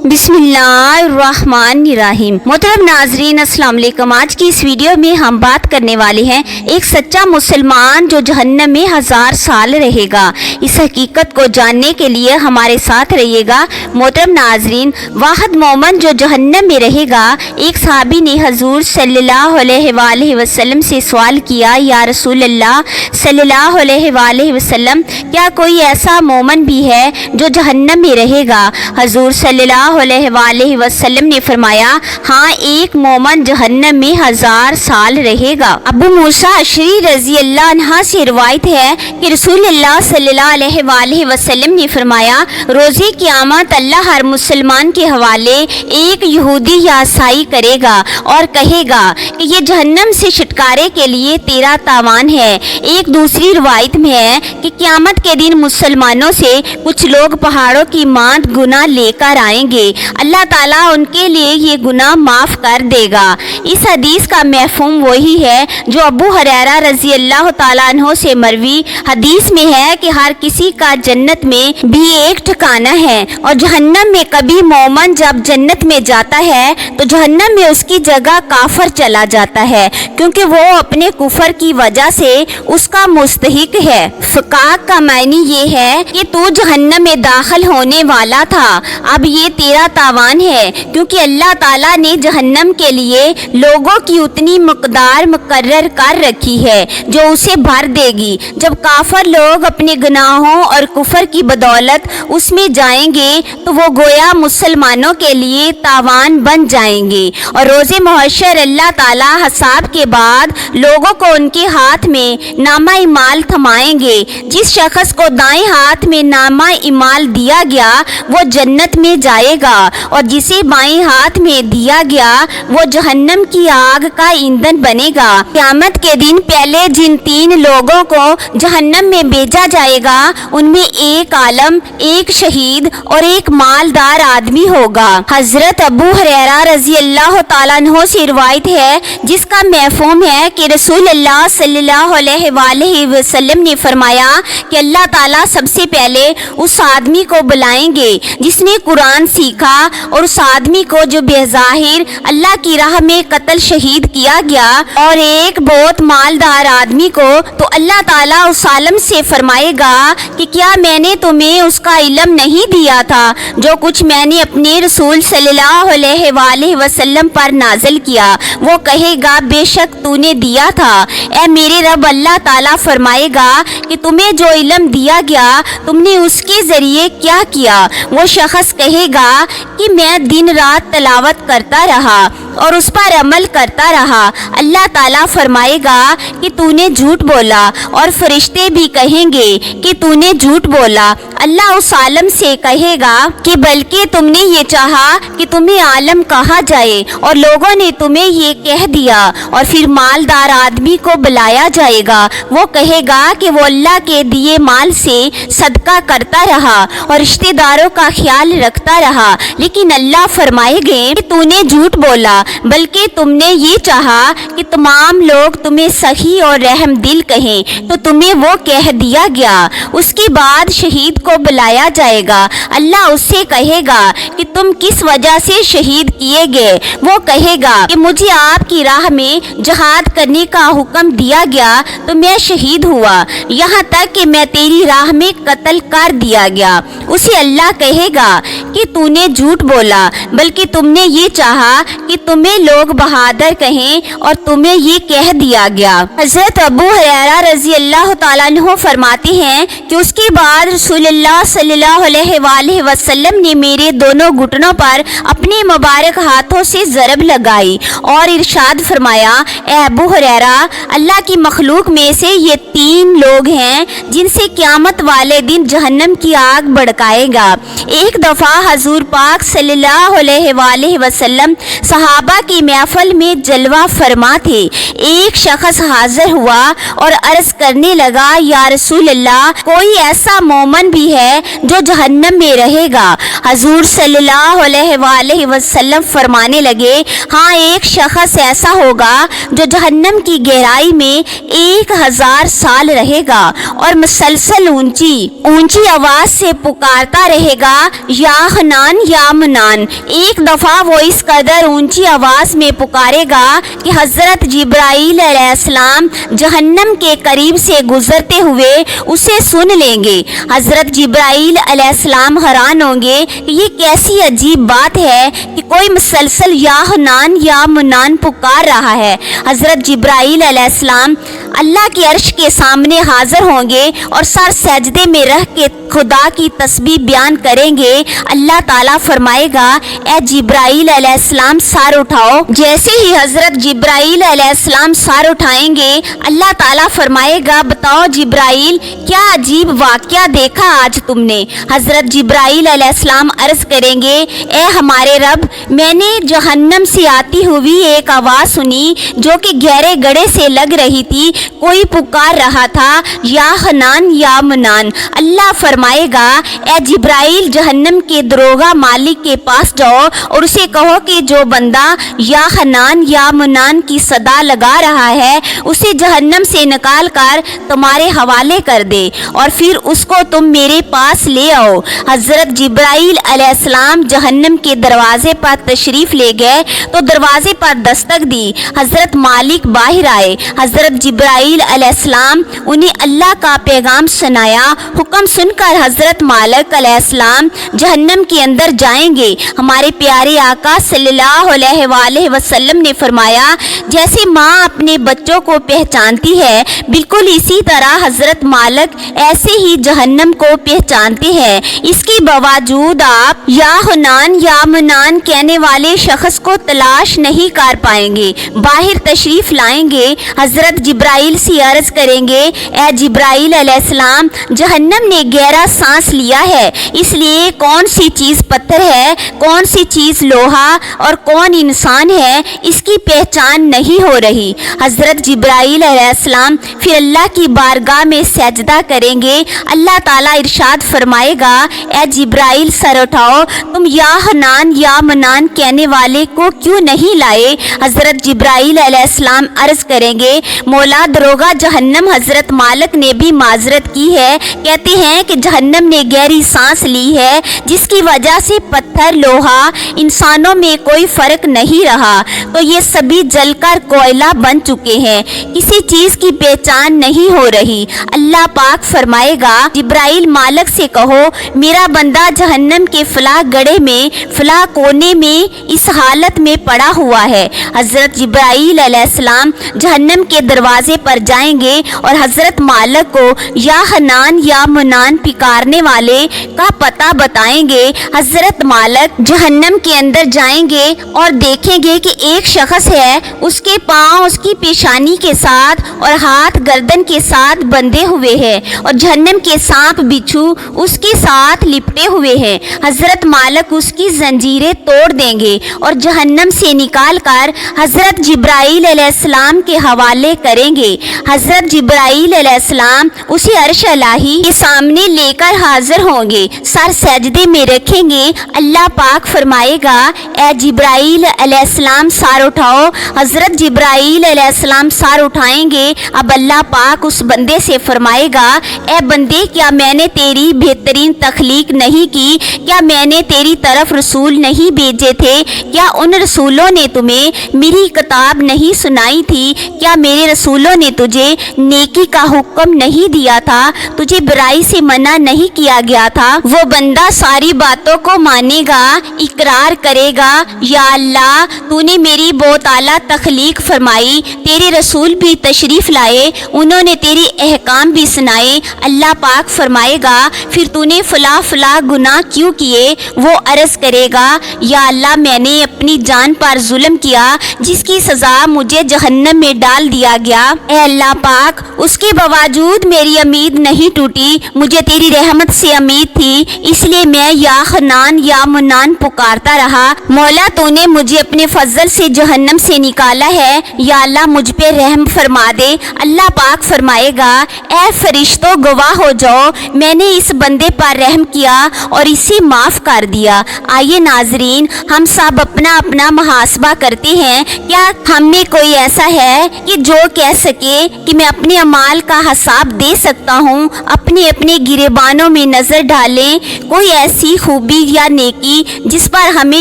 بسم اللہ الرحمن الرحیم۔ محترم ناظرین السلام علیکم۔ آج کی اس ویڈیو میں ہم بات کرنے والے ہیں ایک سچا مسلمان جو جہنم میں 1000 سال رہے گا۔ اس حقیقت کو جاننے کے لیے ہمارے ساتھ رہیے گا۔ محترم ناظرین، واحد مومن جو جہنم میں رہے گا، ایک صحابی نے حضور صلی اللہ علیہ وآلہ وسلم سے سوال کیا، یا رسول اللہ صلی اللہ علیہ وآلہ وسلم، کیا کوئی ایسا مومن بھی ہے جو جہنم میں رہے گا؟ حضور صلی اللہ علیہ وآلہ وسلم نے فرمایا، ہاں، ایک مومن جہنم میں 1000 سال رہے گا۔ ابو موسیٰ اشعری رضی اللہ عنہ سے روایت ہے کہ رسول اللہ صلی اللہ علیہ وآلہ وسلم نے فرمایا، روز قیامت اللہ ہر مسلمان کے حوالے ایک یہودی یا عیسائی کرے گا اور کہے گا کہ یہ جہنم سے چھٹکارے کے لیے تیرا تاوان ہے۔ ایک دوسری روایت میں ہے کہ قیامت کے دن مسلمانوں سے کچھ لوگ پہاڑوں کی مانند گناہ لے کر آئیں گے، اللہ تعالیٰ ان کے لیے یہ گناہ معاف کر دے گا۔ اس حدیث کا مفہوم وہی ہے جو ابو ہریرہ رضی اللہ تعالیٰ عنہ سے مروی حدیث میں ہے کہ ہر کسی کا جنت میں بھی ایک ٹھکانہ ہے، اور جہنم میں کبھی مومن جب جنت میں جاتا ہے تو جہنم میں اس کی جگہ کافر چلا جاتا ہے، کیونکہ وہ اپنے کفر کی وجہ سے اس کا مستحق ہے۔ فقاق کا معنی یہ ہے کہ تو جہنم میں داخل ہونے والا تھا، اب یہ تیرا تاوان ہے، کیونکہ اللہ تعالیٰ نے جہنم کے لیے لوگوں کی اتنی مقدار مقرر کر رکھی ہے جو اسے بھر دے گی۔ جب کافر لوگ اپنے گناہوں اور کفر کی بدولت اس میں جائیں گے تو وہ گویا مسلمانوں کے لیے تاوان بن جائیں گے، اور روز محشر اللہ تعالیٰ حساب کے بعد لوگوں کو ان کے ہاتھ میں نامہ اعمال تھمائیں گے۔ جس شخص کو دائیں ہاتھ میں نامہ اعمال دیا گیا وہ جنت میں جائے گا، اور جسے بائیں ہاتھ میں دیا گیا وہ جہنم کی آگ کا ایندھن بنے گا۔ قیامت کے دن پہلے جن 3 لوگوں کو جہنم میں بھیجا جائے گا ان میں ایک عالم، ایک شہید اور ایک مالدار آدمی ہوگا۔ حضرت ابو ہریرہ رضی اللہ تعالیٰ عنہ سے روایت ہے جس کا مفہوم ہے کہ رسول اللہ صلی اللہ علیہ وآلہ وسلم نے فرمایا کہ اللہ تعالیٰ سب سے پہلے اس آدمی کو بلائیں گے جس نے قرآن سیکھا، اور اس آدمی کو جو بظاہر اللہ کی راہ میں قتل شہید کیا گیا، اور ایک بہت مالدار آدمی کو۔ تو اللہ تعالیٰ اس عالم سے فرمائے گا کہ کیا میں نے تمہیں اس کا علم نہیں دیا تھا جو کچھ میں نے اپنے رسول صلی اللہ علیہ وآلہ وسلم پر نازل کیا؟ وہ کہے گا، بے شک تو نے دیا تھا اے میرے رب۔ اللہ تعالیٰ فرمائے گا کہ تمہیں جو علم دیا گیا تم نے اس کے ذریعے کیا کیا؟ وہ شخص کہے گا کہ میں دن رات تلاوت کرتا رہا اور اس پر عمل کرتا رہا۔ اللہ تعالیٰ فرمائے گا کہ تو نے جھوٹ بولا، اور فرشتے بھی کہیں گے کہ تو نے جھوٹ بولا۔ اللہ اس عالم سے کہے گا کہ بلکہ تم نے یہ چاہا کہ تمہیں عالم کہا جائے اور لوگوں نے تمہیں یہ کہہ دیا۔ اور پھر مالدار آدمی کو بلایا جائے گا، وہ کہے گا کہ وہ اللہ کے دیے مال سے صدقہ کرتا رہا اور رشتہ داروں کا خیال رکھتا رہا، لیکن اللہ فرمائے گے کہ تو نے جھوٹ بولا، بلکہ تم نے یہ چاہا کہ تمام لوگ تمہیں سخی اور رحم دل کہیں، تو تمہیں وہ کہہ دیا گیا۔ اس کے بعد شہید کو بلایا جائے گا۔ اللہ اس سے کہے گا کہ تم کس وجہ سے شہید کیے گئے؟ وہ کہے گا کہ مجھے آپ کی راہ میں جہاد کرنے کا حکم دیا گیا تو میں شہید ہوا، یہاں تک کہ میں تیری راہ میں قتل کر دیا گیا۔ اسے اللہ کہے گا کہ تو نے جھوٹ بولا، بلکہ تم نے یہ چاہا کہ تمہیں لوگ بہادر کہیں اور تمہیں یہ کہہ دیا گیا۔ حضرت ابو ہریرہ رضی اللہ تعالیٰ عنہ فرماتے ہیں کہ اس کے بعد رسول اللہ صلی اللہ علیہ وآلہ وسلم نے میرے دونوں گھٹنوں پر اپنے مبارک ہاتھوں سے ضرب لگائی اور ارشاد فرمایا، اے ابو ہریرہ، اللہ کی مخلوق میں سے یہ 3 لوگ ہیں جن سے قیامت والے دن جہنم کی آگ بھڑکائے گا۔ ایک دفعہ حضور پاک صلی اللہ علیہ وآلہ وسلم صحابہ کی محفل میں جلوہ فرما تھے۔ ایک شخص حاضر ہوا اور عرض کرنے لگا، یا رسول اللہ، کوئی ایسا مومن بھی वही है जो जहन्नम में रहेगा। हजूर सल्लल्लाहु अलैहि वसल्लम फरमाने लगे, हाँ एक शख्स ऐसा होगा जो जहन्नम की गहराई में 1000 साल रहेगा और मुसलसल ऊंची ऊंची आवाज से पुकारता रहेगा, या हनान या मनान। एक दफा वो इस कदर ऊंची आवाज में पुकारेगा कि हजरत जिब्राइल अलैहिस्सलाम जहन्नम के करीब से गुजरते हुए उसे सुन लेंगे। हजरत जिब्राइल अलैहिस्सलाम हैरान होंगे कि ये कैसी अजीब बात है कि कोई मुसलसल या हनान या मनान पुकार रहा है। हजरत जिब्राइल अलैहिस्सलाम अल्लाह के अर्श के सामने हाजिर होंगे और सर सजदे में रख के खुदा की तस्बीह बयान करेंगे। अल्लाह ताला फरमाएगा, ए जिब्राइल अलैहिस्सलाम सर उठाओ। जैसे ही हजरत जिब्राइल अलैहिस्सलाम सर उठाएंगे, अल्लाह ताला फरमाएगा, बताओ जिब्राइल क्या अजीब वाकया देखा आज तुमने। हजरत जिब्राइल अलैहिस्सलाम अर्ज करेंगे, ए हमारे रब, मैंने जहन्नम से आती हुई एक आवाज सुनी जो कि गहरे गड़े से लग रही थी। कोई पुकार रहा था, या हनान या मनान। अल्लाह फरमाएगा, ए जिब्राइल जहन्नम के दरोगा मालिक के पास जाओ और उसे कहो कि जो बंदा या हनान या मनान की सदा लगा रहा है उसे जहन्नम से निकाल कर तुम्हारे हवाले कर दे और फिर उसको तुम मेरे पास ले आओ। हजरत जिब्राइल अलैहिस्सलाम जहन्नम के दरवाजे पर तशरीफ ले गए तो दरवाजे पर दस्तक दी। हजरत मालिक बाहर आए। हजरत जिब्राइल अलैहिस्सलाम उन्हें अल्लाह का पैगाम सुनाया। हुक्म सुनकर हजरत मालिक अलैहिस्सलाम जहन्नम के अंदर जाएंगे। हमारे प्यारे आका सल्लल्लाहु अलैहि वसल्लम ने फरमाया, जैसे माँ अपने बच्चों को पहचानती है बिल्कुल इसी तरह हजरत मालिक ऐसे ही जहन्नम को पहचानते हैं। इसके बावजूद आप या हुनान या मनान कहने वाले शख्स को तलाश नहीं कर पाएंगे। बाहर तशरीफ लाएंगे। हजरत जिब्राइल से अर्ज करेंगे, ए जिब्राइल अलैहिस्सलाम जहन्नम ने गहरा सांस लिया है, इसलिए कौन सी चीज पत्थर है, कौन सी चीज लोहा और कौन इंसान है इसकी पहचान नहीं हो रही। हजरत जिब्राइल अलैहिस्सलाम फिर अल्लाह की बारगाह में सजदा करेंगे। अल्लाह ताला इरशाद फरमाएगा, ए जिब्राइल सर उठाओ, तुम या हनान या मनान कहने वाले को क्यों नहीं लाए। हजरत जिब्राइल अलैहिस्सलाम अर्ज करेंगे, मौला दरोगा जहन्नम हजरत मालिक ने भी माजरत की है। कहते हैं कि जहन्नम ने गहरी सांस ली है जिसकी वजह से पत्थर लोहा इंसानों में कोई फर्क नहीं रहा, तो ये सभी जलकर कोयला बन चुके हैं, किसी चीज की पहचान नहीं हो रही। अल्लाह पाक फरमाएगा, जिब्राइल मालिक से कहो मेरा बंदा जहन्नम के फलाह गड़े में फलाह कोने में इस हालत में पड़ा हुआ है। हजरत जिब्राइल अलैहिस्सलाम जहन्नम के दरवाजे पर जाएंगे और हजरत मालिक को या हनान या मनान पुकारने वाले का पता बताएंगे। हजरत मालिक जहन्नम के अंदर जाएंगे और देखेंगे कि एक शख्स है, उसके पांव उसकी पेशानी के साथ और हाथ गर्दन के साथ बंधे हुए हैं और जहन्नम के सांप बिच्छू उसके साथ लिपटे हुए हैं। हजरत मालिक उसकी जंजीरें तोड़ देंगे और जहन्नम से निकाल कर हजरत जिब्राइल अलैहिस्सलाम के हवाले करेंगे। हजरत जिब्राइल अलैहिस्सलाम उसी अर्श इलाही के सामने लेकर हाजिर होंगे, सर सजदे में रखेंगे। अल्लाह पाक फरमाएगा, ए जिब्राइल अलैहिस्सलाम सर उठाओ। हजरत जिब्राइल अलैहिस्सलाम सर उठाएंगे। अब अल्लाह पाक उस बंदे से फरमाएगा, ए बंदे क्या मैंने तेरी बेहतरीन तख्लीक नहीं की, क्या मैंने तेरी तरफ रसूल नहीं भेजे थे, क्या उन रसूलों ने तुम्हें मेरी किताब नहीं सुनाई थी, क्या मेरे रसूलों ने तुझे नेकी का हुक्म नहीं दिया था, तुझे बुराई से मना नहीं किया गया था। वो बंदा सारी बातों को मानेगा, इकरार करेगा, या अल्लाह तूने मेरी बहुत आला तख्लीक फरमाई, तेरे रसूल भी तशरीफ लाए, उन्होंने तेरी अहकाम भी सुनाए। अल्लाह पाक फरमाएगा, फिर तूने फला फला गुनाह क्यों किए। वो अर्ज करेगा, या अल्लाह मैंने अपनी जान पर जुल्म किया जिसकी सजा मुझे जहन्नम में डाल दिया गया। ए अल्लाह पाक, उसके बावजूद मेरी उम्मीद नहीं टूटी, मुझे तेरी तेरी रहमत से उम्मीद थी, इसलिए मैं या हन्नान या मुन्नान पुकारता रहा। मौला तूने मुझे अपने फजल से जहन्नम से निकाला है, या अल्लाह मुझ पे रहम फरमा दे। अल्लाह पाक फरमाएगा, ए फरिश्तों गवाह हो जाओ, मैंने इस बंदे पर रहम किया और इसे माफ कर दिया। आइए नाजरीन, हम सब अपना अपना मुहासबा करते हैं। क्या हम में कोई ऐसा है कि जो कह सके कि मैं अपने अमाल का हिसाब दे सकता हूँ? अपने अपने गिरेबानों में नजर डालें, कोई ऐसी खूबी या नेकी जिस पर हमें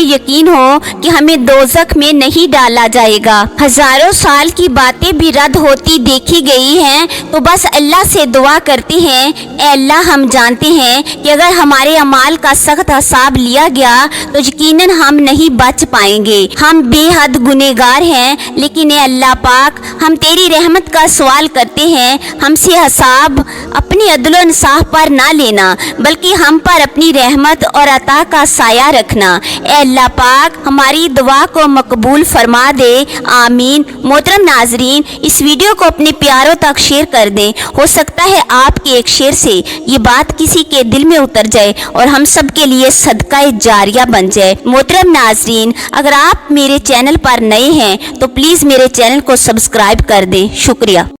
यकीन हो कि हमें दोज़ख में नहीं डाला जाएगा। हजारों साल की बातें भी रद्द होती देखी गई हैं, तो बस अल्लाह से दुआ करते हैं, ए अल्लाह हम जानते हैं कि अगर हमारे अमाल का सख्त हिसाब लिया गया तो यकीनन हम नहीं बच पाएंगे। हम बेहद गुनहगार हैं, लेकिन ए अल्लाह पाक, हम तेरी रहमत का सवाल करते हैं, हमसे हिसाब अपनी अदल और इंसाफ पर ना लेना, बल्कि हम पर अपनी रहमत और अता का साया रखना। ए अल्लाह पाक, हमारी दुआ को मकबूल फरमा दे, आमीन। मोहतरम नाजरीन, इस वीडियो को अपने प्यारों तक शेयर कर दें। हो सकता है आपके एक शेयर से ये बात किसी के दिल में उतर जाए और हम सब के लिए सदका जारिया बन जाए। मोहतरम नाजरीन, अगर आप मेरे चैनल पर नए हैं तो प्लीज़ मेरे चैनल को सब्सक्राइब कर दें। शुक्रिया।